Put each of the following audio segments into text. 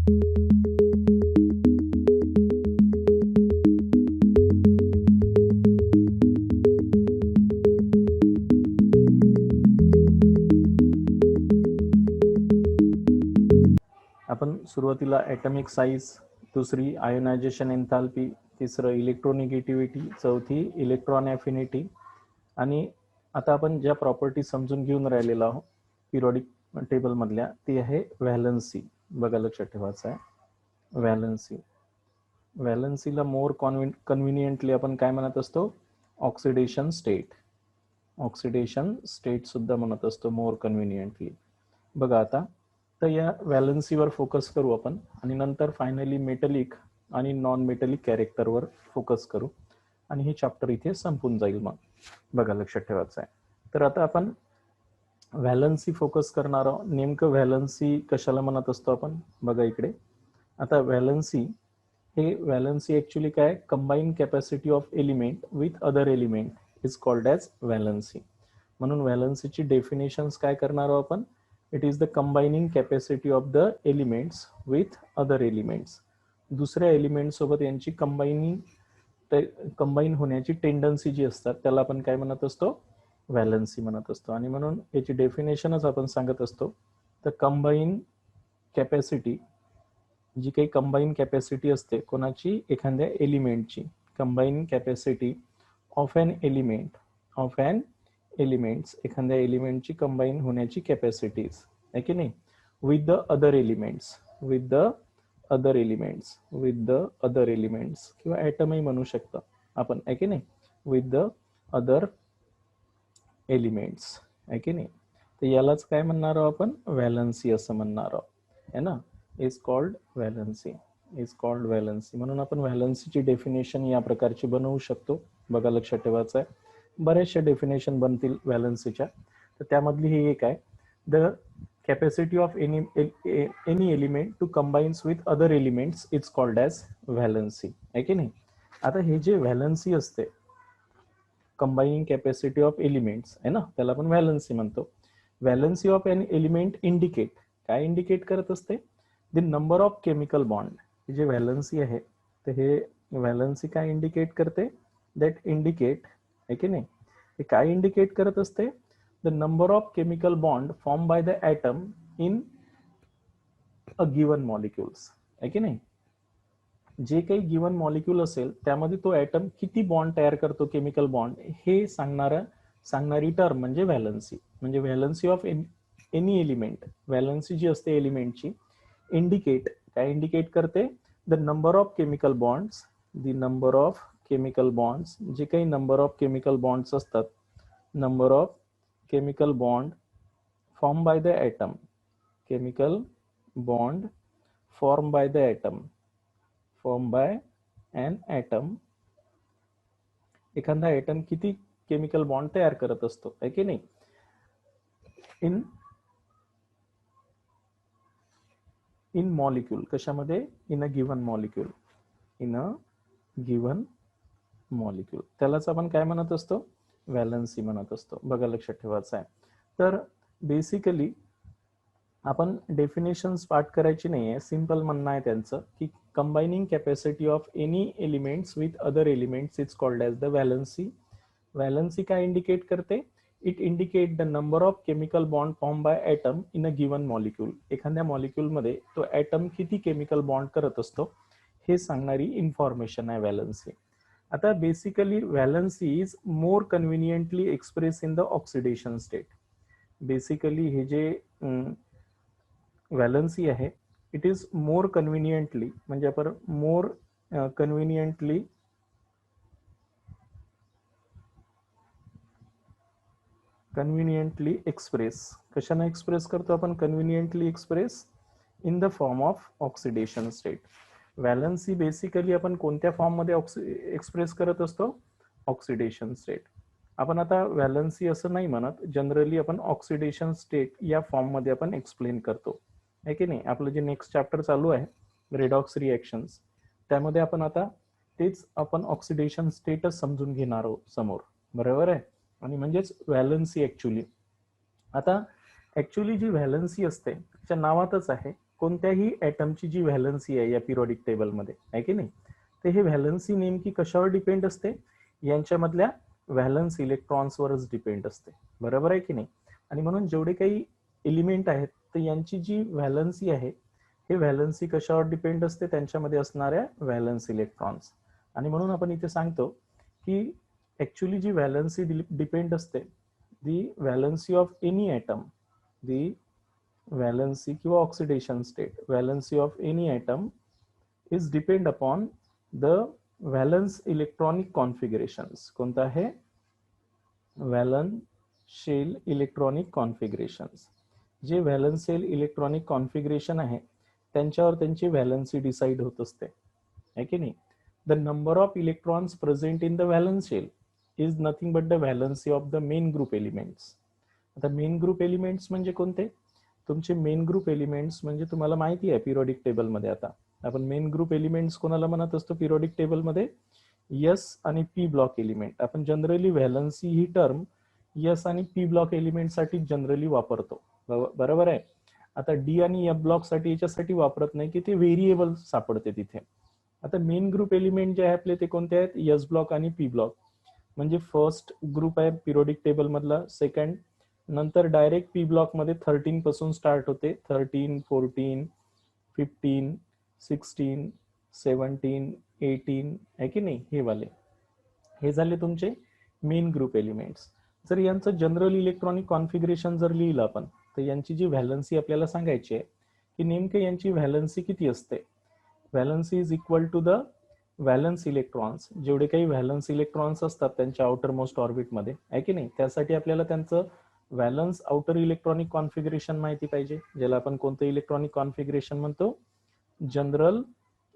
आपण सुरुवातीला atomic size, दुसरी आयोनायझेशन एन्थाल्पी, तिसरं इलेक्ट्रोनिगेटिव्हिटी, चौथी इलेक्ट्रॉन ॲफिनिटी आणि आता आपण ज्या प्रॉपर्टी समजून घेऊन राहिलेलो आहोत पिरियडिक टेबलमधल्या ती आहे व्हॅलन्सी. बघा लक्षात ठेवायचं आहे व्हॅलन्सी. व्हॅलन्सीला मोर कन्व्हिनियंटली आपण काय म्हणत असतो? Oxidation state. ऑक्सिडेशन स्टेट सुद्धा म्हणत असतो मोर कन्व्हिनियंटली. बघा आता तर या व्हॅलन्सीवर फोकस करू आपण आणि नंतर फायनली मेटलिक आणि नॉन मेटलिक कॅरेक्टरवर फोकस करू आणि हे चॅप्टर इथे संपून जाईल. मग बघा लक्षात ठेवायचं आहे. तर आता आपण व्हॅलन्सी फोकस करणार आहोत. नेमकं व्हॅलन्सी कशाला म्हणत असतो आपण? बघा इकडे आता व्हॅलन्सी ॲक्च्युली काय? Combine capacity of element with other element is called as valency. म्हणून व्हॅलन्सीची डेफिनेशन्स काय करणार आहोत आपण? It is the combining capacity of the elements with other elements. दुसऱ्या एलिमेंट सोबत यांची कंबाईन होण्याची टेंडन्सी जी असतात त्याला आपण काय म्हणत असतो? व्हॅलन्सी म्हणत असतो. आणि म्हणून याची डेफिनेशनच आपण सांगत असतो. तर कंबाईन कॅपॅसिटी, जी काही कंबाईन कॅपॅसिटी असते कोणाची? एखाद्या एलिमेंटची. Combine capacity of an elements, एखाद्या एलिमेंटची कंबाईन होण्याची कॅपॅसिटीज आहे की नाही, विथ द अदर एलिमेंट्स किंवा ॲटमही म्हणू शकतो आपण, आहे की नाही, विथ द अदर एलिमेंट्स, आहे की नाही. तर यालाच काय म्हणणार आहोत आपण? व्हॅलन्सी असं म्हणणार आहोत, आहे ना. Is called valency. म्हणून आपण व्हॅलन्सीची डेफिनेशन या प्रकारची बनवू शकतो. बघा लक्षात ठेवायचं आहे. बऱ्याचशा डेफिनेशन बनतील व्हॅलन्सीच्या. तर त्यामधली ही एक आहे, the capacity of any element to combines with other elements is called as valency, आहे की नाही. आता हे जे व्हॅलन्सी असते, कंबाईनिंग कॅपॅसिटी ऑफ एलिमेंट्स आहे ना, त्याला आपण व्हॅलन्सी म्हणतो. Valency of an element indicate, काय इंडिकेट करत असते? The number of chemical bond. जे व्हॅलन्सी आहे तर हे व्हॅलन्सी काय इंडिकेट करते? दॅट इंडिकेट, आहे की नाही, हे काय इंडिकेट करत असते? The number of chemical bond form by the atom in a given molecules, आहे की नाही. जे काही गिवन मॉलिक्यूल असेल त्यामध्ये तो ॲटम किती बॉन्ड तयार करतो, केमिकल बॉन्ड, हे सांगणारी टर्म म्हणजे व्हॅलन्सी. म्हणजे valency of any element, valency जी असते एलिमेंटची, इंडिकेट, काय इंडिकेट करते? The number of chemical bonds, जे काही नंबर ऑफ केमिकल बॉन्ड्स असतात, number of chemical bond form by the atom, chemical bond form by the atom, an atom, एखादा atom किती केमिकल बॉन्ड तयार करत असतो, आहे की नाही, इन मॉलिक्यूल. कशामध्ये? In a given molecule. त्यालाच आपण काय म्हणत असतो? व्हॅलन्सी म्हणत असतो. बघा लक्षात ठेवायचं आहे. तर बेसिकली आपण डेफिनेशन्स पाठ करायची नाही आहे, सिंपल म्हणणं आहे त्यांचं की combining capacity of any elements with other elements is called as the valency. Valency काय इंडिकेट करते? It indicate the number of chemical bond form by atom in a given molecule. एखाद्या मॉलिक्यूलमध्ये तो ॲटम किती केमिकल बॉन्ड करत असतो हे सांगणारी इन्फॉर्मेशन आहे व्हॅलन्सी. आता basically valency is more conveniently express in the oxidation state. Basically हे जे व्हॅलन्सी आहे, इट इज मोर कन्व्हिनियंटली, म्हणजे आपण मोर कन्व्हिनियंटली एक्सप्रेस, कशाने एक्सप्रेस करतो आपण? Conveniently express in the form of oxidation state. Valency basically आपण कोणत्या फॉर्ममध्ये एक्सप्रेस करत असतो? Oxidation state. आपण आता व्हॅलन्सी असं नाही म्हणत, जनरली आपण ऑक्सिडेशन स्टेट या फॉर्ममध्ये आपण एक्सप्लेन करतो, आहे की नाही. आपलं जे नेक्स्ट चॅप्टर चालू आहे रेडॉक्स रिॲक्शन्स, त्यामध्ये आपण आता तेच आपण ऑक्सिडेशन स्टेटच समजून घेणार आहोत समोर, बरोबर आहे. आणि म्हणजेच व्हॅलन्सी ॲक्च्युली. आता ॲक्च्युली जी व्हॅलन्सी असते त्याच्या नावातच आहे, कोणत्याही ॲटमची जी व्हॅलन्सी आहे या पिरियडिक टेबलमध्ये आहे की नाही, तर हे व्हॅलन्सी नेमकी कशावर डिपेंड असते, यांच्यामधल्या व्हॅलन्स इलेक्ट्रॉन्सवरच डिपेंड असते, बरोबर आहे की नाही. आणि म्हणून जेवढे काही एलिमेंट आहेत तर यांची जी व्हॅलन्सी आहे हे व्हॅलन्सी कशावर डिपेंड असते, त्यांच्यामध्ये असणाऱ्या व्हॅलन्स इलेक्ट्रॉन्स. आणि म्हणून आपण इथे सांगतो की ऍक्च्युली जी व्हॅलन्सी डिपेंड असते, the valency of any atom, the valency किंवा oxidation state, valency of any atom is depend upon the valence electronic configurations. कोणतं आहे, व्हॅलन्स शेल इलेक्ट्रॉनिक कॉन्फिगरेशन्स. जे व्हॅलन्स शेल इलेक्ट्रॉनिक कॉन्फिगरेशन आहे त्यांच्यावर त्यांची व्हॅलन्सी डिसाइड होत असते, है की नाही. The number of electrons present in the valence shell is nothing but the valency of the main group elements. आता मेन ग्रुप एलिमेंट्स म्हणजे कोणते, तुमचे मेन ग्रुप एलिमेंट्स म्हणजे तुम्हाला माहिती आहे पिरियडिक टेबलमध्ये. आता आपण मेन ग्रुप एलिमेंट्स कोणाला म्हणत असतो पिरियडिक टेबलमध्ये, एस आणि पी ब्लॉक एलिमेंट. आपण जनरली व्हॅलन्सी ही टर्म एस आणि पी ब्लॉक एलिमेंट साठी जनरली वापरतो, बरोबर आहे. आता डी आणि एफ ब्लॉक साठी याच्यासाठी वापरत नाही की ते व्हेरिएबल सापडते तिथे. आता मेन ग्रुप एलिमेंट जे आहे आपले ते कोणते आहेत, एस ब्लॉक आणि पी ब्लॉक. म्हणजे फर्स्ट ग्रुप आहे पिरियडिक टेबल मधला, सेकंड, नंतर डायरेक्ट पी ब्लॉक मध्ये 13 पासून स्टार्ट होते, 13, 14, 15, 16, 17, 18 आहे की नाही, हे वाले. हे झाले तुमचे मेन ग्रुप एलिमेंट्स. जर यांचं जनरल इलेक्ट्रॉनिक कॉन्फिगरेशन जर लिहिलं आपण, तर यांची जी व्हॅलन्सी आपल्याला सांगायची आहे की नेमके यांची व्हॅलन्सी किती असते. Valency is equal to the valence electrons. जेवढे काही व्हॅलन्स इलेक्ट्रॉन्स असतात त्यांच्या आउटर मोस्ट ऑर्बिटमध्ये, आहे की नाही, त्यासाठी आपल्याला त्यांचं व्हॅलन्स आउटर इलेक्ट्रॉनिक कॉन्फिगरेशन माहिती पाहिजे, ज्याला आपण कोणतं इलेक्ट्रॉनिक कॉन्फिगरेशन म्हणतो, जनरल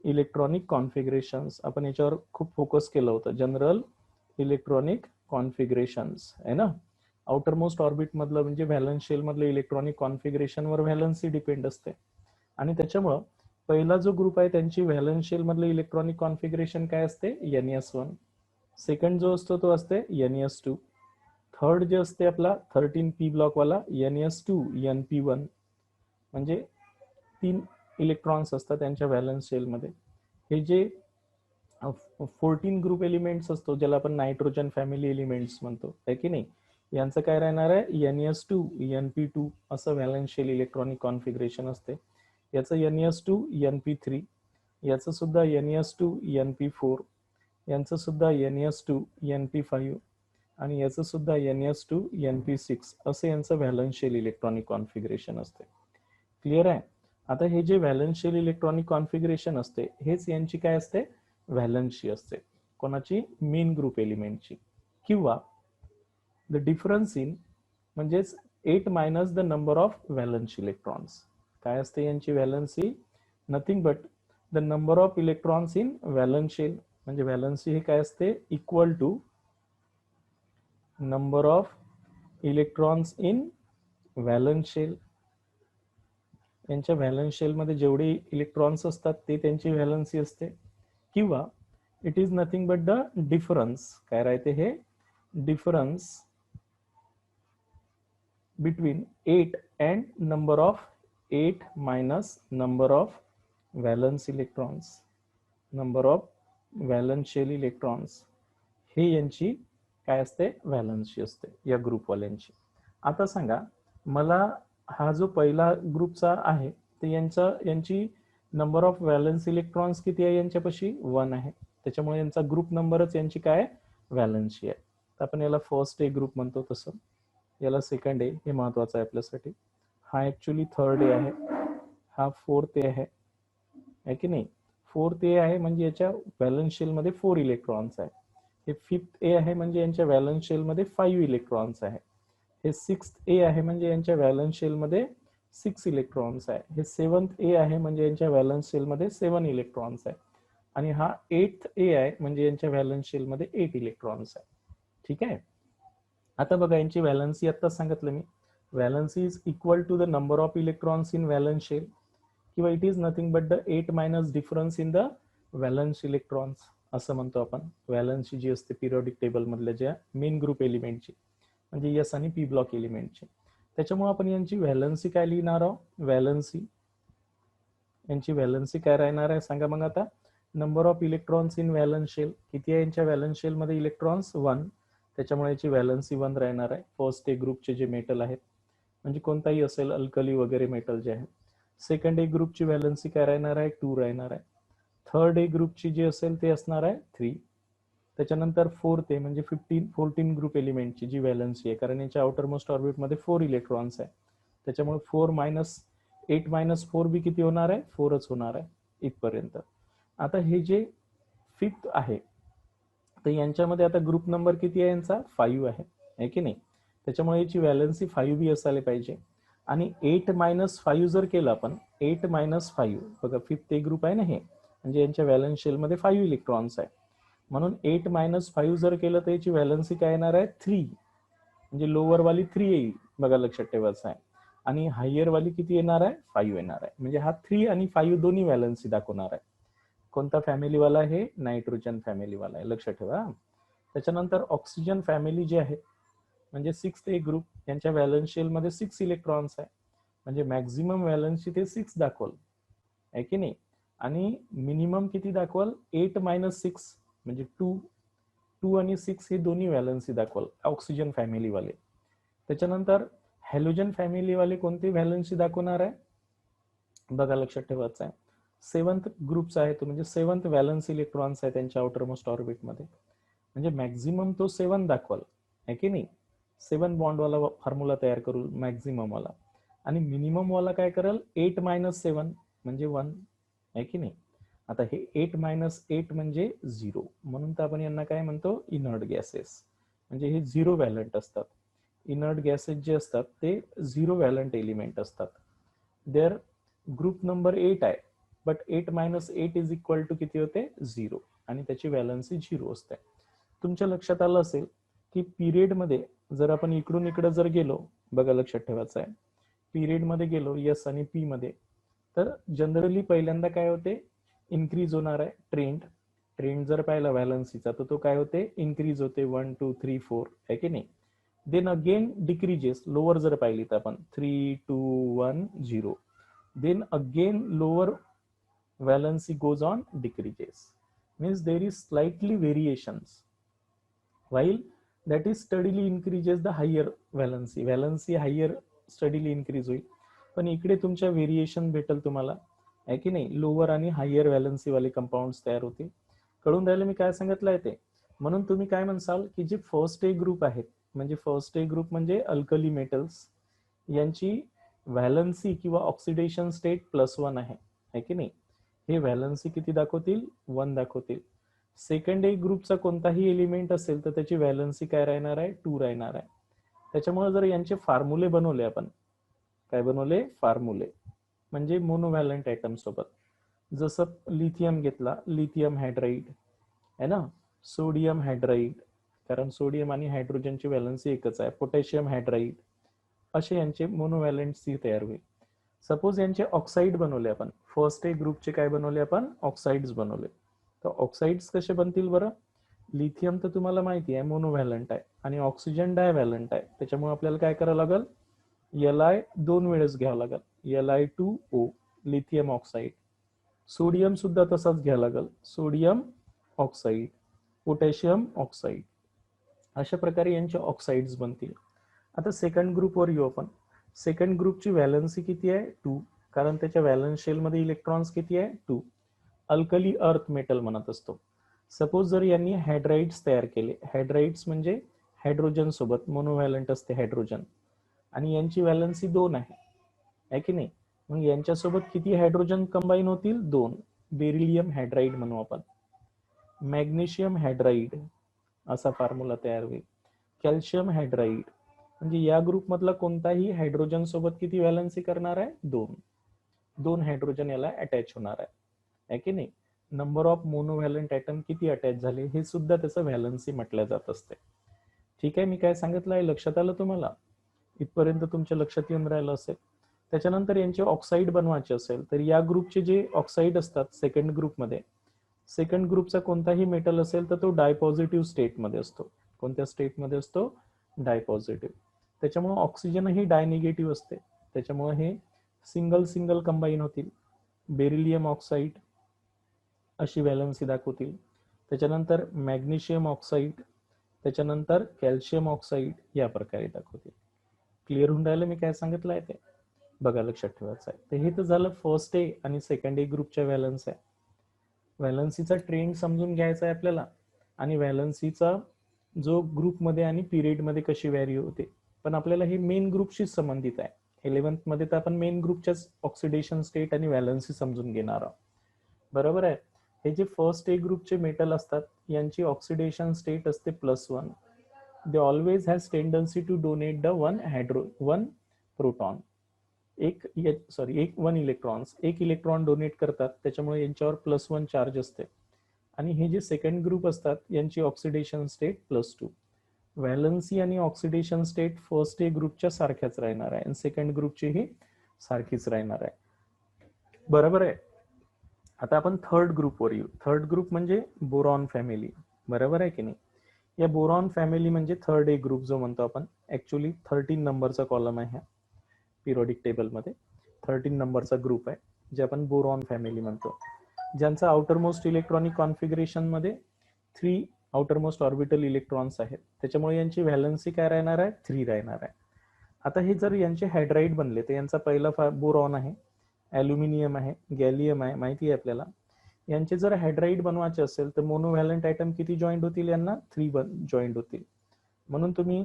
इलेक्ट्रॉनिक कॉन्फिगरेशन्स. आपण याच्यावर खूप फोकस केलं होतं, जनरल इलेक्ट्रॉनिक कॉन्फिगरेशन्स आहे ना. आउटर मोस्ट ऑर्बिट मधलं म्हणजे व्हॅलन्स शेल मधलं इलेक्ट्रॉनिक कॉन्फिगरेशनवर व्हॅलन्सी डिपेंड असते. आणि त्याच्यामुळं पहिला जो ग्रुप आहे त्यांची व्हॅलन्स शेल मधलं इलेक्ट्रॉनिक कॉन्फिगरेशन काय असते, NS1. सेकंड जो असतो तो असते NS2. थर्ड जे असते आपला 13 पी ब्लॉक वाला NS2 NP1. म्हणजे 3 इलेक्ट्रॉन्स असतात त्यांच्या व्हॅलन्स शेल मध्ये. हे जे 14 ग्रुप एलिमेंट्स असतो ज्याला आपण नायट्रोजन फॅमिली एलिमेंट्स म्हणतो, आहे की नाही, यांचं काय राहणार आहे, NS2 NP2 असं व्हॅलन्स शेल इलेक्ट्रॉनिक कॉन्फिगरेशन असते. याचं NS2 NP3, याचं सुद्धा NS2 NP4, यांचं सुद्धा NS2 NP5 आणि याचं सुद्धा NS2 NP6 असं यांचं व्हॅलन्स शेल इलेक्ट्रॉनिक कॉन्फिगरेशन असते. क्लिअर आहे. आता हे जे व्हॅलन्स शेल इलेक्ट्रॉनिक कॉन्फिगरेशन असते हेच यांची काय असते, व्हॅलन्सी असते. कोणाची, मेन ग्रुप एलिमेंटची. किंवा द डिफरन्स इन म्हणजेच 8 minus the number of valence electrons. काय असते यांची valency, nothing but the number of electrons in valence shell. म्हणजे व्हॅलन्सी हे काय असते, equal to number of electrons in valence shell. यांच्या व्हॅलन्स शेल मध्ये जेवढे इलेक्ट्रॉन्स असतात ते त्यांची व्हॅलन्सी असते. किंवा it is nothing but the difference, काय राहते हे, difference between 8 and number of 8 minus number of valence electrons, number of valence shell electrons. हे यांची काय असते, व्हॅलन्सी असते या ग्रुपवाल्यांची. आता सांगा मला, हा जो पहिला ग्रुपचा आहे तर यांची नंबर ऑफ व्हॅलन्स इलेक्ट्रॉन्स किती आहे, यांच्यापाशी 1 आहे. त्याच्यामुळे यांचा ग्रुप नंबरच यांची काय, व्हॅलन्सी आहे. तर आपण याला फर्स्ट ए ग्रुप म्हणतो, तसं याला सेकंड ए, हे महत्वाचं आहे आपल्यासाठी. हा ऍक्च्युली थर्ड ए आहे, हा फोर्थ ए आहे की नाही. फोर्थ ए आहे म्हणजे याच्या व्हॅलन्स शेल मध्ये 4 इलेक्ट्रॉन्स आहे. हे फिफ्थ ए आहे म्हणजे यांच्या व्हॅलन्स शेल मध्ये 5 इलेक्ट्रॉन्स आहे. हे सिक्स्थ ए आहे म्हणजे यांच्या व्हॅलन्स शेल मध्ये 6 इलेक्ट्रॉन्स आहे. हे सेवन्थ ए आहे म्हणजे यांच्या व्हॅलन्स शेल मध्ये 7 इलेक्ट्रॉन्स आहे. आणि हा 8th ए आहे म्हणजे यांच्या व्हॅलन्स शेल मध्ये 8 इलेक्ट्रॉन्स आहे. ठीक आहे. आता बघा यांची व्हॅलन्सी आता सांगितलं मी, valency is equal to the number of electrons in valence shell, किंवा it is nothing but the 8 minus difference in the valence electrons असं म्हणतो आपण. व्हॅलन्सी जी असते पिरियडिक टेबल मधल्या ज्या मेन ग्रुप एलिमेंटची, म्हणजे एस आणि पी ब्लॉक एलिमेंटची. त्याच्यामुळे आपण यांची व्हॅलन्सी काय लिहिणार आहोत, व्हॅलन्सी यांची व्हॅलन्सी काय राहणार आहे सांगा मग आता. Number of electrons in valence shell, किती आहे यांच्या व्हॅलन्स शेल मध्ये इलेक्ट्रॉन्स 1, त्याच्यामुळे याची व्हॅलन्सी 1 राहणार आहे. फर्स्ट ए ग्रुपचे जे मेटल आहेत म्हणजे कोणताही असेल अल्कली वगैरे मेटल जे आहे. सेकंड ए ग्रुपची व्हॅलन्सी काय राहणार आहे 2 राहणार आहे. थर्ड ए ग्रुपची जी असेल ते असणार आहे 3. त्याच्यानंतर फोर्थ ए म्हणजे 14 ग्रुप एलिमेंटची जी व्हॅलन्सी आहे, कारण याच्या आउटर मोस्ट ऑर्बिटमध्ये 4 इलेक्ट्रॉन्स आहे, त्याच्यामुळे 4 मायनस 8 मायनस 4 बी किती होणार आहे 4च होणार आहे इथपर्यंत. आता हे जे फिफ्थ आहे तर यांच्यामध्ये आता ग्रुप नंबर किती आहे यांचा 5 आहे की नाही, त्याच्यामुळे याची व्हॅलन्सी 5 बी असायला पाहिजे. आणि 8 मायनस 5 जर केलं आपण, 8 मायनस 5 बघा फिफ्थ ए ग्रुप आहे ना हे, म्हणजे यांच्या व्हॅलन्स शेलमध्ये 5 इलेक्ट्रॉन्स आहे, म्हणून 8 मायनस 5 जर केलं तर याची व्हॅलन्सी काय येणार आहे 3, म्हणजे लोअर वाली 3 येईल बघा, लक्षात ठेवायचं आहे. आणि हायर वाली किती येणार आहे 5 येणार आहे, म्हणजे हा 3 आणि 5 दोन्ही व्हॅलन्सी दाखवणार आहे. कोणता फॅमिलीवाला आहे नायट्रोजन फॅमिलीवाला आहे, लक्षात ठेवा. त्याच्यानंतर ऑक्सिजन फॅमिली जी आहे म्हणजे 6th ए ग्रुप, यांच्या व्हॅलन्स शेल मध्ये 6 इलेक्ट्रॉन्स आहे, म्हणजे मॅक्झिमम व्हॅलन्सी ते 6 दाखवल आहे की नाही. आणि मिनिमम किती दाखवल 8 मायनस 6 म्हणजे 2 आणि 6 हे दोन्ही व्हॅलन्सी दाखवल ऑक्सिजन फॅमिलीवाले. त्याच्यानंतर हॅलोजन फॅमिलीवाले कोणती व्हॅलन्सी दाखवणार आहे बघा, लक्षात ठेवायचं आहे. 7th ग्रुपचा आहे तो, म्हणजे 7th व्हॅलन्स इलेक्ट्रॉन्स आहे त्यांच्या आउटर मोस्ट ऑर्बिटमध्ये, म्हणजे मॅक्झिमम तो 7 दाखवाल आहे की नाही. 7 बॉन्डवाला फॉर्म्युला तयार करू मॅक्झिमम वाला, आणि मिनिमम वाला काय करेल 8 मायनस 7 म्हणजे 1 आहे की नाही. आता हे 8 मायनस 8 म्हणजे 0, म्हणून तर आपण यांना काय म्हणतो इनर्ट गॅसेस, म्हणजे हे 0 व्हॅलंट असतात. इनर्ट गॅसेस जे असतात ते 0 व्हॅलंट एलिमेंट असतात. देअर ग्रुप नंबर 8 आहे, but 8 minus 8 is equal to किती होते 0, आणि त्याची व्हॅलन्सी 0 असते. तुमच्या लक्षात आलं असेल की पिरियड मध्ये जर आपण इकडून इकडे जर गेलो बघा, लक्षात ठेवायचं आहे, पिरियड मध्ये गेलो एस आणि पी मध्ये, तर जनरली पहिल्यांदा काय होते इन्क्रीज होणार आहे ट्रेंड जर पाहिला व्हॅलन्सीचा तर तो काय होते इन्क्रीज होते 1 2 3 4 आहे की नाही. देन अगेन डिक्रीजेस, लोअर जर पाहिली तर आपण 3 2 1 0, then again lower valency goes on decreases, means there is slightly variations, while that is steadily increases the higher valency higher steadily increase होईल. पण इकडे तुमच्या व्हेरिएशन भेटल तुम्हाला आहे की नाही, लोअर आणि हायर व्हॅलन्सी वाले कंपाऊंड्स तयार होतील. कळून राहिले मी काय सांगितलं आहे ते. म्हणून तुम्ही काय म्हणसाल की जे फर्स्ट ए ग्रुप आहेत, म्हणजे फर्स्ट ए ग्रुप म्हणजे अल्कली मेटल्स, यांची व्हॅलन्सी किंवा ऑक्सिडेशन स्टेट +1 आहे की नाही, हे व्हॅलन्सी किती दाखवतील 1 दाखवतील. सेकंड ए ग्रुपचा कोणताही एलिमेंट असेल तर त्याची व्हॅलन्सी काय राहणार आहे 2 राहणार आहे. त्याच्यामुळे जर यांचे फॉर्म्युले बनवले आपण, काय बनवले फॉर्म्युले, म्हणजे मोनोव्हॅलंट ऍटम सोबत, जसं लिथियम घेतला लिथियम हायड्राइड आहे ना, सोडियम हायड्राइड, कारण सोडियम आणि हायड्रोजनची व्हॅलन्सी एकच आहे, पोटॅशियम हायड्राइड, असे यांचे मोनोव्हॅलंट सी तयार होईल. सपोज यांचे ऑक्साईड बनवले आपण, फर्स्ट ए ग्रुपचे काय बनवले आपण ऑक्साइड्स बनवले, तर ऑक्साइड्स कसे बनतील बरं. लिथियम तर तुम्हाला माहिती आहे मोनोव्हॅलंट आहे आणि ऑक्सिजन डायव्हॅलंट आहे, त्याच्यामुळे आपल्याला काय करावं लागेल Li 2 वेळेस घ्यावं लागेल, Li2O लिथियम ऑक्साईड. सोडियम सुद्धा तसाच घ्यावं लागेल, सोडियम ऑक्साईड, पोटॅशियम ऑक्साईड, अशा प्रकारे यांचे ऑक्साइड्स बनतील. आता सेकंड ग्रुपवर येऊ आपण. सेकंड ग्रुपची व्हॅलन्सी किती आहे 2, कारण त्याच्या व्हॅलन्स शेलमध्ये इलेक्ट्रॉन्स किती आहे 2. अल्कली अर्थ मेटल म्हणत असतो. सपोज जर यांनी हायड्राइड्स तयार केले, हायड्राइड्स म्हणजे हायड्रोजन सोबत मोनोव्हॅलंट असते हायड्रोजन, आणि यांची व्हॅलन्सी 2 आहे की नाही, मग यांच्यासोबत किती हायड्रोजन कंबाईन होतील 2, बेरिलियम हायड्राइड म्हणू आपण. मॅग्नेशियम हायड्राइड असा फॉर्म्युला तयार होईल. कॅल्शियम हायड्राइड, म्हणजे या ग्रुप मधला कोणताही हायड्रोजन सोबत किती व्हॅलन्सी करणार आहे 2 हायड्रोजन याला अटॅच होणार आहे की नाही. नंबर ऑफ मोनोव्हॅलंट ऍटम किती अटॅच झाले हे सुद्धा त्याचं व्हॅलन्सी म्हटल्या जात असते. ठीक आहे, मी काय सांगितलं आहे लक्षात आलं तुम्हाला, इथपर्यंत तुमच्या लक्षात येऊन राहिलं असेल. त्याच्यानंतर यांचे ऑक्साईड बनवायचे असेल तर या ग्रुपचे जे ऑक्साईड असतात सेकंड ग्रुपमध्ये, सेकंड ग्रुपचा कोणताही मेटल असेल तर तो डायपॉझिटिव्ह स्टेटमध्ये असतो. कोणत्या स्टेटमध्ये असतो डायपॉझिटिव्ह, त्याच्यामुळे ऑक्सिजन ही डायनिगेटिव्ह असते, त्याच्यामुळे हे सिंगल कंबाईन होतील. बेरिलियम ऑक्साईड अशी व्हॅलन्सी दाखवतील. त्याच्यानंतर मॅग्नेशियम ऑक्साईड, त्याच्यानंतर कॅल्शियम ऑक्साईड या प्रकारे दाखवतील. क्लिअर होऊन राहिलं मी काय सांगितलं आहे ते? बघा, लक्षात ठेवायचं आहे. तर हे तर झालं फर्स्ट ए आणि सेकंड ए ग्रुपच्या व्हॅलन्स आहे. व्हॅलन्सीचा ट्रेंड समजून घ्यायचा आहे आपल्याला, आणि व्हॅलन्सीचा जो ग्रुपमध्ये आणि पिरियडमध्ये कशी व्हॅरी होते. पण आपल्याला हे मेन ग्रुपशीच संबंधित आहे. 11th मध्ये तर आपण मेन ग्रुपच्याच ऑक्सिडेशन स्टेट आणि व्हॅलन्सी समजून घेणार आहोत. बरोबर आहे. हे जे फर्स्ट ए ग्रुपचे मेटल असतात यांची ऑक्सिडेशन स्टेट असते +1. They always has tendency to donate the one proton, one electrons, एक इलेक्ट्रॉन डोनेट करतात, त्याच्यामुळे यांच्यावर +1 चार्ज असते. आणि हे जे सेकंड ग्रुप असतात यांची ऑक्सिडेशन स्टेट +2. व्हॅलन्सी आणि ऑक्सिडेशन स्टेट फर्स्ट ए ग्रुपच्या सारख्याच राहणार आहे आणि सेकंड ग्रुपची ही सारखीच राहणार आहे. बरोबर आहे. आता आपण थर्ड ग्रुपवर येऊ. थर्ड ग्रुप म्हणजे बोरॉन फॅमिली. बरोबर आहे की नाही? या बोरॉन फॅमिली म्हणजे थर्ड ए ग्रुप जो म्हणतो आपण. ऍक्च्युली 13 नंबरचा कॉलम आहे ह्या पिरियडिक टेबलमध्ये. 13 नंबरचा ग्रुप आहे जे आपण बोरॉन फॅमिली म्हणतो, ज्यांचा आउटरमोस्ट इलेक्ट्रॉनिक कॉन्फिगरेशन मध्ये 3 आउटरमोस्ट ऑर्बिटल इलेक्ट्रॉन्स आहेत. त्याच्यामुळे यांची व्हॅलन्सी काय राहणार आहे? 3 राहणार आहे. आता हे जर यांचे हायड्राइड बनले तर यांचा पहिला बोरॉन आहे, ॲल्युमिनियम आहे, गॅलियम आहे, माहिती आहे आपल्याला. यांचे जर हायड्राइड बनवायचे असेल तर मोनोव्हॅलंट आयटम किती जॉईंट होतील? यांना 3 जॉईंट होतील. म्हणून तुम्ही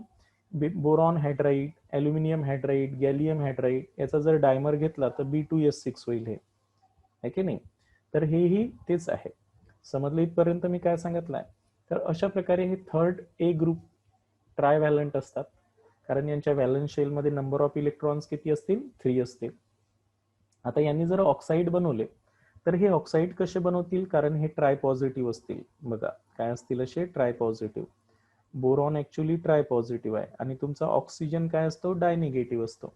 boron hydride, aluminium hydride, gallium hydride याचा जर डायमर घेतला तर B2S6 होईल हे, आहे की नाही? तर हेही तेच आहे. समजलं इथपर्यंत मी काय सांगितलंय? तर अशा प्रकारे हे थर्ड ए ग्रुप ट्रायव्हॅलंट असतात, कारण यांच्या व्हॅलन्स शेलमध्ये नंबर ऑफ इलेक्ट्रॉन्स किती असतील? 3 असतील. आता यांनी जर ऑक्साईड बनवले तर हे ऑक्साईड कसे बनवतील? कारण हे ट्राय पॉझिटिव्ह असतील. बघा काय असतील असे? Try positive. Boron actually try positive आहे आणि तुमचा ऑक्सिजन काय असतो? डायनिगेटिव्ह असतो.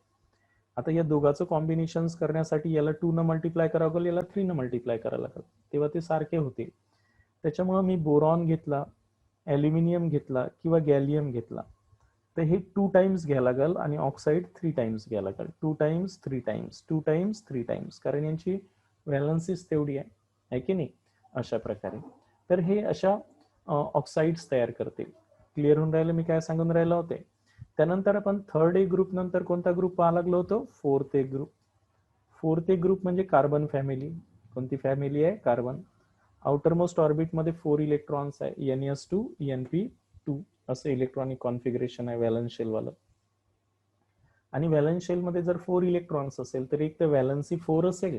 आता या दोघांचं कॉम्बिनेशन करण्यासाठी याला 2 न मल्टिप्लाय करावं लागेल, याला 3 न मल्टिप्लाय करावं लागेल, तेव्हा ते सारखे होतील. त्याच्यामुळे मी बोरॉन घेतला, ॲल्युमिनियम घेतला किंवा गॅलियम घेतला तर हे 2 टाइम्स घ्यायला लागेल आणि ऑक्साईड 3 टाइम्स घ्यायला लागेल. 2 टाइम्स 3 टाइम्स 2 टाइम्स 3 टाइम्स, कारण यांची व्हॅलन्सीच तेवढी आहे की नाही? अशा प्रकारे तर हे अशा ऑक्साईड्स तयार करतील. क्लिअर होऊन राहिलं मी काय सांगून राहिलो होते? त्यानंतर आपण थर्ड ए ग्रुप नंतर कोणता ग्रुप पाहा लागलो होतो? Fourth A group. Fourth A group म्हणजे कार्बन फॅमिली. कोणती फॅमिली आहे? कार्बन. आउटरमोस्ट ऑर्बिट मध्ये 4 इलेक्ट्रॉन्स आहे, NS2 NP2 असं इलेक्ट्रॉनिक कॉन्फिगरेशन आहे व्हॅलन्स शेल वाला. आणि व्हॅलन्स शेल मध्ये जर 4 इलेक्ट्रॉन्स असेल तर एक तर व्हॅलन्सी 4 असेल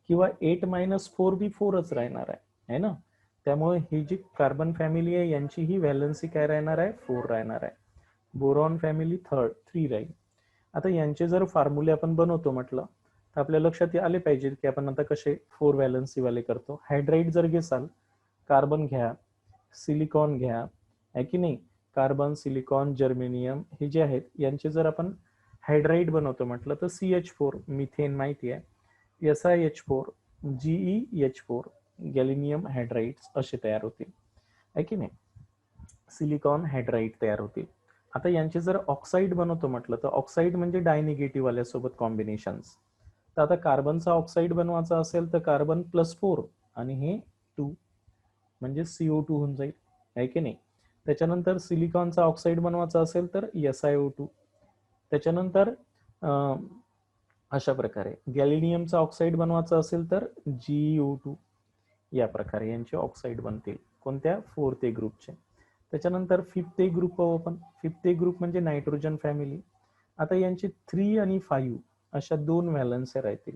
किंवा 8 - 4 बी 4च राहणार आहे ना? त्यामुळे ही जी कार्बन फॅमिली आहे यांची ही व्हॅलन्सी काय राहणार आहे? 4 राहणार आहे. बोरॉन फॅमिली 3 राहील. आता यांचे जर फॉर्म्युले आपण बनवतो म्हटलं तर आपल्या लक्षात आले पाहिजे की आपण आता कसे 4 व्हॅलन्सी वाले करतो. हायड्राइड जर घेसाल, कार्बन घ्या, सिलिकॉन घ्या, आहे की नाही? कार्बन, सिलिकॉन, जर्मेनियम हे जे आहेत यांचे जर आपण हायड्राइड बनवतो म्हटलं तर CH4 मिथेन माहिती आहे, SiH4, GeH4 गॅलिनियम हायड्राइड्स असे तयार होतील, आहे की नाही? सिलिकॉन हायड्राइड तयार होतील. आता यांचे जर ऑक्साईड बनवतो म्हटलं तर ऑक्साईड म्हणजे डायनिगेटिव्ह वाल्यासोबत कॉम्बिनेशन्स. तर आता कार्बनचा ऑक्साईड बनवायचा असेल तर कार्बन +4 आणि हे 2 म्हणजे CO2 होऊन जाईल, आहे की नाही? त्याच्यानंतर सिलिकॉनचा ऑक्साईड बनवायचा असेल तर SiO2. त्याच्यानंतर अशा प्रकारे गॅलिनियमचा ऑक्साईड बनवायचा असेल तर GeO2. या प्रकारे यांचे ऑक्साईड बनतील. कोणत्या? फोर्थ ए ग्रुपचे. त्याच्यानंतर फिफ्थ ए ग्रुप पाहू आपण. फिफ्थ ए ग्रुप म्हणजे नायट्रोजन फॅमिली. आता यांची 3 आणि 5 अशा 2 व्हॅलन्सी राहतील.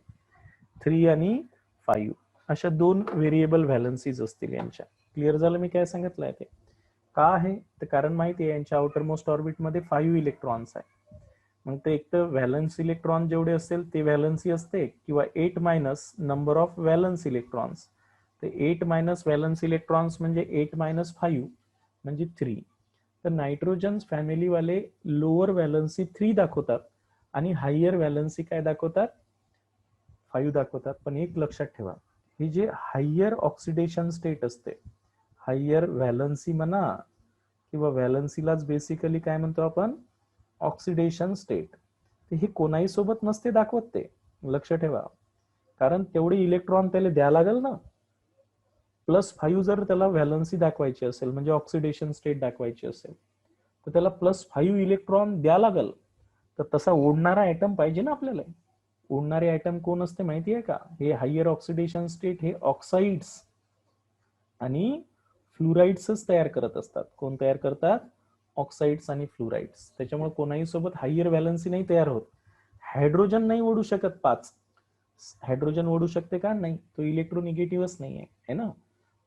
3 आणि 5 अशा 2 व्हेरिएबल व्हॅलन्सीज असतील यांच्या. क्लिअर झालं मी काय सांगितलंय ते? का आहे तर कारण माहिती आहे यांच्या आउटरमोस्ट ऑर्बिट मध्ये 5 इलेक्ट्रॉन्स आहे. मग ते एक तर व्हॅलन्स इलेक्ट्रॉन जेवढे असेल ते व्हॅलन्सी असते किंवा 8 - नंबर ऑफ व्हॅलन्स इलेक्ट्रॉन्स. ते 8 - व्हॅलन्स इलेक्ट्रॉन्स म्हणजे 8 - 5 म्हणजे 3. तर नायट्रोजन फॅमिलीवाले लोअर व्हॅलन्सी 3 दाखवतात आणि हायर व्हॅलन्सी काय दाखवतात? 5 दाखवतात. पण एक लक्षात ठेवा, ही जे हायर ऑक्सिडेशन स्टेट असते, हायर व्हॅलन्सी म्हणा किंवा व्हॅलन्सीलाच बेसिकली काय म्हणतो आपण? Oxidation state. हे कोणाही सोबत नसते दाखवत ते, लक्ष ठेवा. कारण तेवढे इलेक्ट्रॉन त्याला द्या लागेल ना. +5 जर त्याला व्हॅलन्सी दाखवायची असेल, म्हणजे ऑक्सिडेशन स्टेट दाखवायची असेल, तर त्याला +5 इलेक्ट्रॉन द्या लागेल. तर तसा ओढणारा ऍटम पाहिजे ना आपल्याला. ओढणारे ऍटम कोण असते माहिती आहे का? हे हायर ऑक्सिडेशन स्टेट हे ऑक्साइड्स आणि फ्लोराइड्सच तयार करत असतात. कोण तयार करतात? ऑक्साइड्स आणि फ्लोराइड्स. त्याच्यामुळे कोणाही सोबत हायर व्हॅलन्सी नाही तयार होत. हायड्रोजन नाही ओढू शकत 5. हायड्रोजन ओढू शकते का? नाही, तो इलेक्ट्रोनिगेटिव्हच नाहीये, है ना.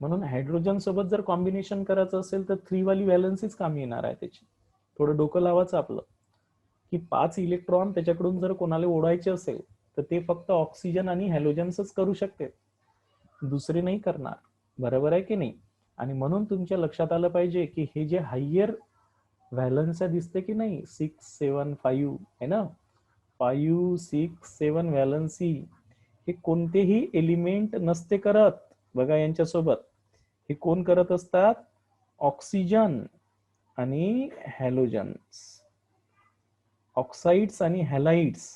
म्हणून हायड्रोजन सोबत जर कॉम्बिनेशन करायचं असेल तर 3 वाली व्हॅलन्सीच काम येणार आहे त्याची. थोडं डोकं लावायचं आपलं, की 5 इलेक्ट्रॉन त्याच्याकडून जर कोणाला ओढायचे असेल तर ते फक्त ऑक्सिजन आणि हॅलोजन्सच करू शकते, दुसरे नाही करणार. बरोबर आहे की नाही? आणि म्हणून तुमच्या लक्षात आलं पाहिजे की हे जे हायर व्हॅलन्स दिसते की नाही 6, 7, 5 आहे ना, 5, 6, 7 व्हॅलन्सी हे कोणतेही एलिमेंट नसते करत. बघा यांच्यासोबत हे कोण करत असतात? ऑक्सिजन आणि हॅलोजन्स. ऑक्साइड्स आणि हॅलाइड्स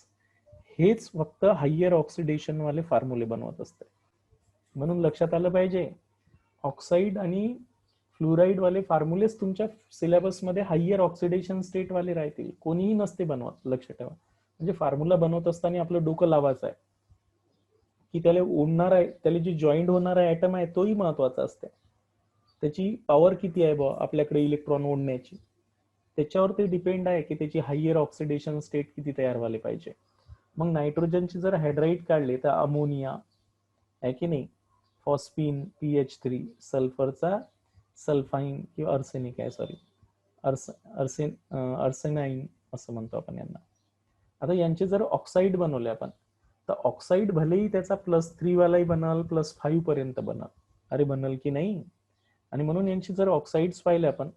हेच फक्त हायर ऑक्सिडेशन वाले फॉर्म्युले बनवत असते. म्हणून लक्षात आलं पाहिजे, ऑक्साइड आणि फ्लोराइड वाले फॉर्म्युलेस तुमच्या सिलेबस मध्ये हायर ऑक्सिडेशन स्टेट वाले राहतील, कोणीही नसते बनवत. लक्षात ठेवा, म्हणजे फॉर्म्युला बनवत असताना आपलं डोकं लावायचं आहे की त्याला ओढणार आहे, त्याला जे जॉईंट होणार आहे ऍटम आहे तोही महत्वाचा असते. त्याची पॉवर किती आहे बा आपल्याकडे इलेक्ट्रॉन ओढण्याची, त्याच्यावर ते डिपेंड आहे की त्याची हायर ऑक्सिडेशन स्टेट किती तयार व्हायला पाहिजे. मग नायट्रोजनची जर हायड्राईड काढले तर अमोनिया आहे की नाही, फॉस्फिन PH3, सल्फरचा सल्फाईन किंवा अर्सेनिक आहे, सॉरी अर्सेनाईन असं म्हणतो आपण यांना. आता यांचे जर ऑक्साईड बनवले आपण तर ऑक्साईड भलेही त्याचा +3 वालाही बनल, +5 पर्यंत बनल. अरे बनल की नाही? आणि म्हणून यांची जर ऑक्साइड्स पाहिले आपण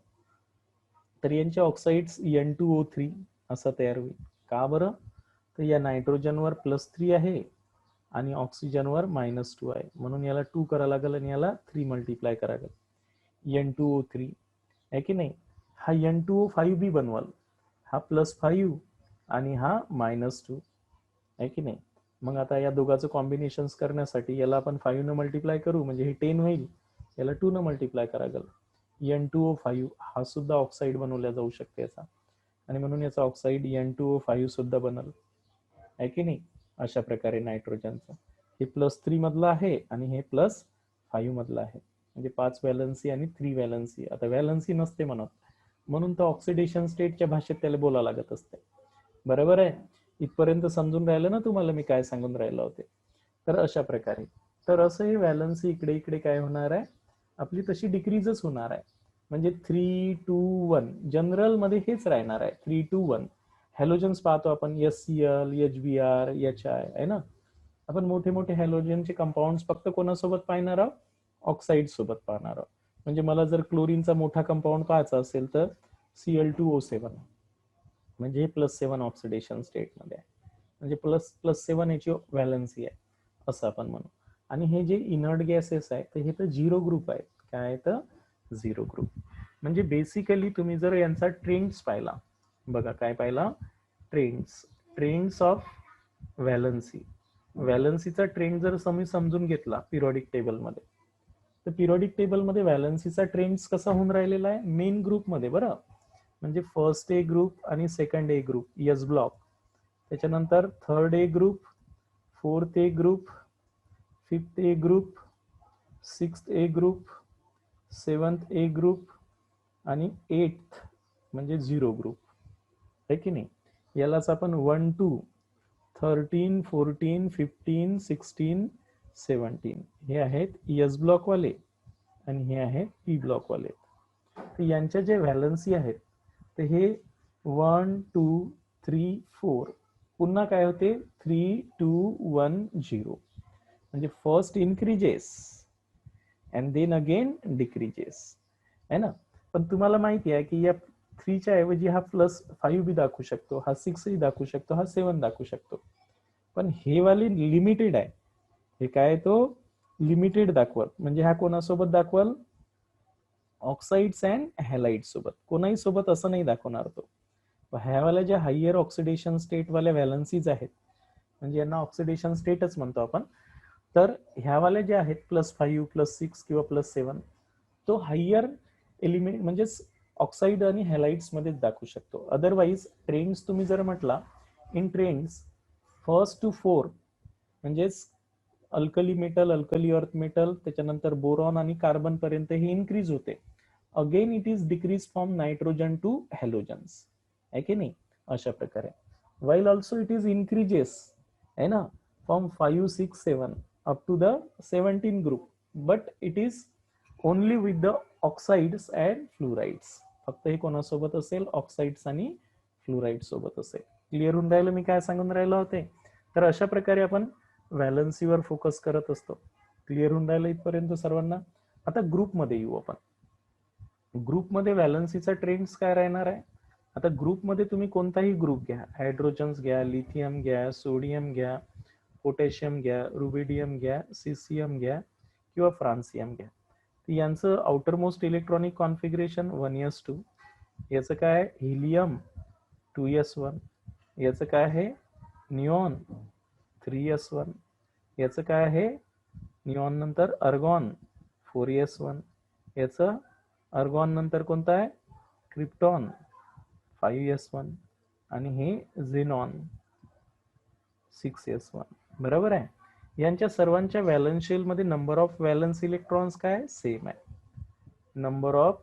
तर यांचे ऑक्साइड्स N2O3 असा तयार होईल. का बरं? तर या नायट्रोजनवर +3 आहे आणि ऑक्सिजनवर -2 आहे, म्हणून याला 2 करावं लागेल आणि याला 3 मल्टिप्लाय करावं लागेल. N2O3 आहे की नाही. हा N2O5 बी बनवाल, हा +5 आणि हा -2 आहे की नाही. मग आता या दोघांचं कॉम्बिनेशन करण्यासाठी याला आपण 5 न मल्टिप्लाय करू म्हणजे हे 10 होईल, याला 2 न मल्टिप्लाय करावं लागेल. N2O5 हा सुद्धा ऑक्साईड बनवला जाऊ शकते याचा, आणि म्हणून याचा ऑक्साईड N2O5 सुद्धा बनल, आहे की नाही. अशा प्रकारे नायट्रोजनचं हे +3 मधलं आहे आणि हे +5 मधलं आहे, म्हणजे 5 व्हॅलन्सी आणि 3 व्हॅलन्सी. आता व्हॅलन्सी नसते म्हणत, म्हणून तर ऑक्सिडेशन स्टेटच्या भाषेत त्याला बोला लागत असते. बरोबर आहे? इथपर्यंत समजून राहिलं ना तुम्हाला मी काय सांगून राहिलो होते? तर अशा प्रकारे, तर असं हे व्हॅलन्सी इकडे इकडे काय होणार आहे, आपली तशी डिक्रीजच होणार आहे. म्हणजे 3, 2, 1 जनरल मध्ये हेच राहणार आहे, 3, 2, 1. हॅलोजन्स पाहतो आपण HCl, HBr, HI आहे ना. आपण मोठे मोठे हॅलोजनचे कंपाऊंड फक्त कोणासोबत पाहणार आहोत? ऑक्साईड सोबत पाहणार आहोत. म्हणजे मला जर क्लोरीनचा मोठा कंपाऊंड पाहायचा असेल तर Cl2O7, म्हणजे +7 ऑक्सिडेशन स्टेट मध्ये आहे, म्हणजे +7 याची व्हॅलन्सी आहे असं आपण म्हणू. आणि हे जे इनर्ट गॅसेस आहे तर हे तर 0 ग्रुप आहेत. काय आहे तर 0 ग्रुप. म्हणजे बेसिकली तुम्ही जर यांचा ट्रेंड्स पाहिला, बघा काय पाहिला, ट्रेंड्स ऑफ व्हॅलन्सी. व्हॅलन्सीचा ट्रेंड जर तुम्ही समजून घेतला पिरियडिक टेबलमध्ये, तर पिरियडिक टेबलमध्ये व्हॅलन्सीचा ट्रेंड्स कसा होऊन राहिलेला आहे, मेन ग्रुपमध्ये. बरं, म्हणजे फर्स्ट ए ग्रुप आणि second A group S block, त्याच्यानंतर third A group, fourth A group, fifth A group, sixth A group, seventh A group आणि 8th म्हणजे 0 ग्रुप, आहे की नाही. यालाच आपण 1, 2, 13, 14, 15, 16, 17 हे आहेत S ब्लॉक वाले आणि हे आहेत P ब्लॉक वाले. तर यांच्या जे व्हॅलन्सी आहेत तर हे 1, 2, 3, 4 पुन्हा काय होते 3, 2, 1, 0, म्हणजे first increases and then again decreases, आहे ना. पण तुम्हाला माहिती आहे की या 3च्या ऐवजी हा +5 बी दाखवू शकतो, हा 6 दाखवू शकतो, हा 7 दाखवू शकतो. पण हे वाली लिमिटेड आहे. हे काय तो लिमिटेड दाखवल, म्हणजे हा कोणासोबत दाखवल, ऑक्साइड्स अँड हॅलाइड सोबत. कोणाही सोबत असं नाही दाखवणार तो. ह्यावाल्या ज्या हायर ऑक्सिडेशन स्टेट वाल्या व्हॅलन्सीज आहेत, म्हणजे यांना ऑक्सिडेशन स्टेटच म्हणतो आपण, तर ह्यावाले जे आहेत +5 +6 किंवा +7 तो हायर एलिमेंट म्हणजेच ऑक्साईड आणि हॅलाइड्स मध्ये दाखवू शकतो. अदरवाईज ट्रेंड्स तुम्ही जर म्हटला इन ट्रेंड्स 1st to 4 म्हणजेच alkali metal, alkali earth metal, त्याच्यानंतर बोरॉन आणि कार्बन पर्यंत हे इन्क्रीज होते. Again it is decrease from nitrogen to halogens, आहे की नाही, अशा प्रकारे. While also it is increases, है ना, from 5, 6, 7 up to the 17 group, but it is only with the oxides and fluorides. फक्त हे कोणासोबत असेल, ऑक्साइड्स आणि फ्लोराइड सोबत असेल. क्लिअर होऊन राहिलं मी काय सांगून राहिलो होते. तर अशा प्रकारे आपण व्हॅलन्सीवर फोकस करत असतो. क्लिअर होऊन राहिलं इथपर्यंत सर्वांना. आता ग्रुपमध्ये येऊ आपण. ग्रुपमध्ये व्हॅलन्सीचा ट्रेंड्स काय राहणार आहे. आता ग्रुपमध्ये तुम्ही कोणताही ग्रुप घ्या, हायड्रोजन्स घ्या, लिथियम घ्या, सोडियम घ्या, पोटॅशियम घ्या, रुबिडियम घ्या, सीसियम घ्या किंवा फ्रान्सियम घ्या. यांचं outer most electronic configuration 1s2. याचं काय आहे, हिलियम 2s1. याचं काय आहे, निऑन 3s1. याचं काय आहे, निऑन नंतर अर्गॉन 4s1. याचं अर्गॉन नंतर कोणतं आहे, क्रिप्टॉन 5s1 आणि हे झेनॉन 6s1. बरोबर आहे. यांच्या सर्वांच्या व्हॅलन्स शेल मध्ये नंबर ऑफ व्हॅलन्स इलेक्ट्रॉन्स काय सेम आहे. Number of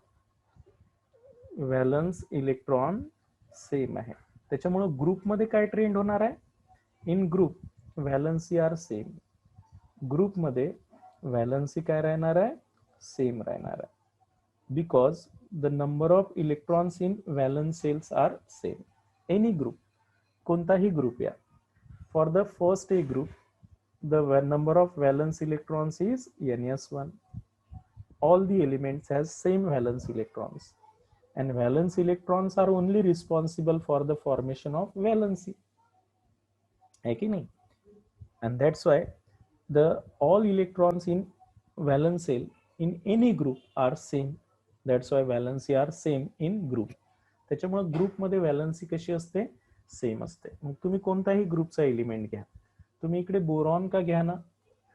valence electron same आहे. त्याच्यामुळे ग्रुपमध्ये काय ट्रेंड होणार आहे, in group valency are same. ग्रुपमध्ये व्हॅलन्सी काय राहणार आहे, सेम राहणार आहे. Because the number of electrons in valence shells are same. Any group, कोणताही ग्रुप या. For the first A group the number of valence electrons is ns1. All the elements has same valence electrons, and valence electrons are only responsible for the formation of valency, है कि नहीं. And that's why the all electrons in valence cell in any group are same. That's why valency are same in group. त्याच्यामुळे ग्रुपमध्ये valency कशी असते, same असते. मग तुम्ही कोणताही ग्रुपचा एलिमेंट घ्या. तुम्ही इकडे बोरॉन का घ्या ना,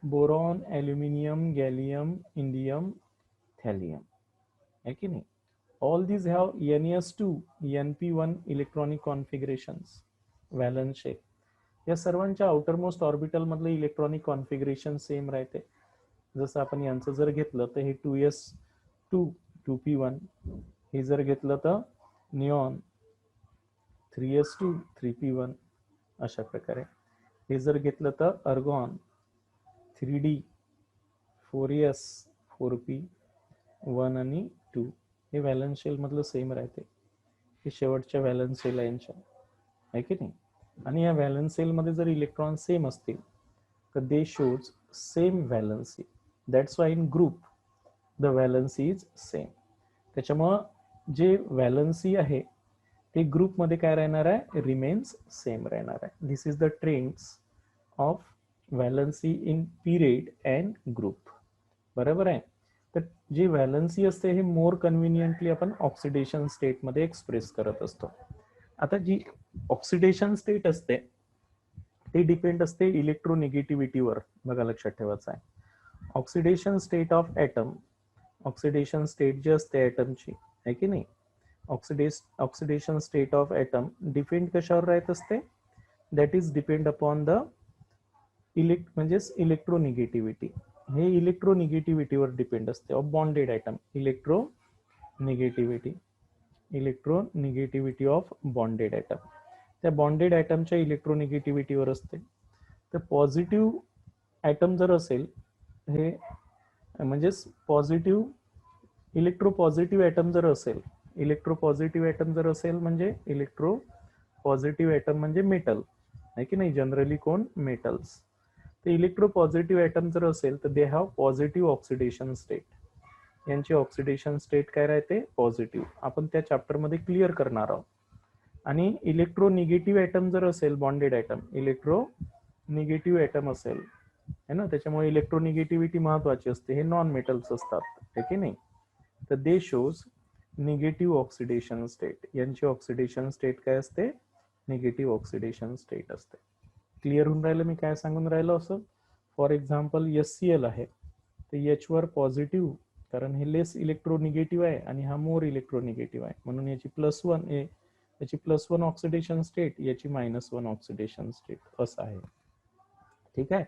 boron, aluminium, gallium, indium, thallium, है की नाही. All these have NS2 NP1 electronic configurations, valence shell. या सर्वांच्या आउटर मोस्ट ऑर्बिटल मधलं इलेक्ट्रॉनिक कॉन्फिगरेशन सेम राहते. जसं आपण यांचं जर घेतलं तर हे 2s2 2p1. हे जर घेतलं तर निऑन 3s2 3p1, अशा प्रकारे. हे जर घेतलं तर अर्गॉन 3d 4s 4p 1 आणि 2. हे व्हॅलन्स शेल मधलं सेम राहते. हे शेवटच्या व्हॅलन्स शेल यांच्या, आहे की नाही. आणि या व्हॅलन्स सेल मध्ये जर इलेक्ट्रॉन सेम असतील तर दे shows same valency. That's why in group the valency is same. त्याच्यामुळं जे व्हॅलन्सी आहे ते ग्रुपमध्ये काय राहणार आहे, रिमेन्स सेम राहणार आहे. This is the trends of valency in period and group. बरोबर आहे. तर जी व्हॅलन्सी असते हे मोर कन्व्हिनियंटली आपण ऑक्सिडेशन स्टेटमध्ये एक्सप्रेस करत असतो. आता जी ऑक्सिडेशन स्टेट असते ते डिपेंड असते इलेक्ट्रोनिगेटिव्हिटीवर. बघा, लक्षात ठेवायचं आहे. Oxidation state of atom, oxidation state जी असते ॲटमची, आहे की नाही, oxidation state of atom depend कशावर राहत असते, that is depend upon the म्हणजेच इलेक्ट्रोनिगेटिव्हिटी. हे इलेक्ट्रोनिगेटिव्हिटीवर डिपेंड असते of bonded atom. Electronegativity of bonded atom. त्या बॉन्डेड ॲटमच्या इलेक्ट्रोनिगेटिव्हिटीवर असते. तर पॉझिटिव्ह ॲटम जर असेल, हे म्हणजेच पॉझिटिव्ह इलेक्ट्रोपॉझिटिव्ह ॲटम जर असेल, इलेक्ट्रोपॉझिटिव्ह ॲटम जर असेल म्हणजे इलेक्ट्रोपॉझिटिव्ह ॲटम म्हणजे मेटल, आहे की नाही, जनरली कोण, मेटल्स. ते इलेक्ट्रोपॉझिटिव्ह ॲटम जर असेल तर they have positive oxidation state. यांची ऑक्सिडेशन स्टेट काय राहते, पॉझिटिव्ह. आपण त्या चॅप्टरमध्ये क्लिअर करणार आहोत. आणि इलेक्ट्रोनिगेटिव्ह ॲटम जर असेल, बॉन्डेड ॲटम इलेक्ट्रोनिगेटिव्ह ॲटम असेल, है ना, त्याच्यामुळे इलेक्ट्रोनिगेटिव्हिटी महत्वाची असते. हे नॉन मेटल्स असतात, आहे की नाही. तर दे शोज निगेटिव्ह ऑक्सिडेशन स्टेट. यांची ऑक्सिडेशन स्टेट काय असते, निगेटिव्ह ऑक्सिडेशन स्टेट असते. क्लिअर होऊन राहिलं मी काय सांगून राहिलो. असं फॉर एक्झाम्पल HCl आहे, तर H वर पॉझिटिव्ह, कारण हे लेस इलेक्ट्रोनिगेटिव्ह आहे आणि हा मोर इलेक्ट्रोनिगेटिव्ह आहे, म्हणून याची +1 ऑक्सिडेशन स्टेट, याची -1 ऑक्सिडेशन स्टेट असं आहे. ठीक आहे,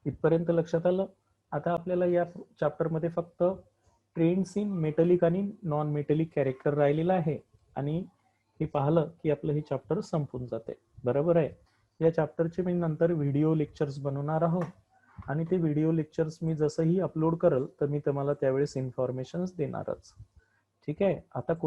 इथपर्यंत लक्षात आलं. आता आपल्याला या चॅप्टर मध्ये फक्त ट्रेंड्स इन मेटलिक आणि नॉन मेटलिक कॅरेक्टर राहिलेला आहे, आणि हे पाहिलं की आपलं हे चॅप्टर संपून जाते. बरोबर आहे. या चॅप्टरचे मी नंतर व्हिडिओ लेक्चर्स बनवणार आहोत, आणि ते व्हिडिओ लेक्चर्स मी जसंही अपलोड करल तर मी तुम्हाला त्यावेळेस इन्फॉर्मेशन देणारच. ठीक आहे. आता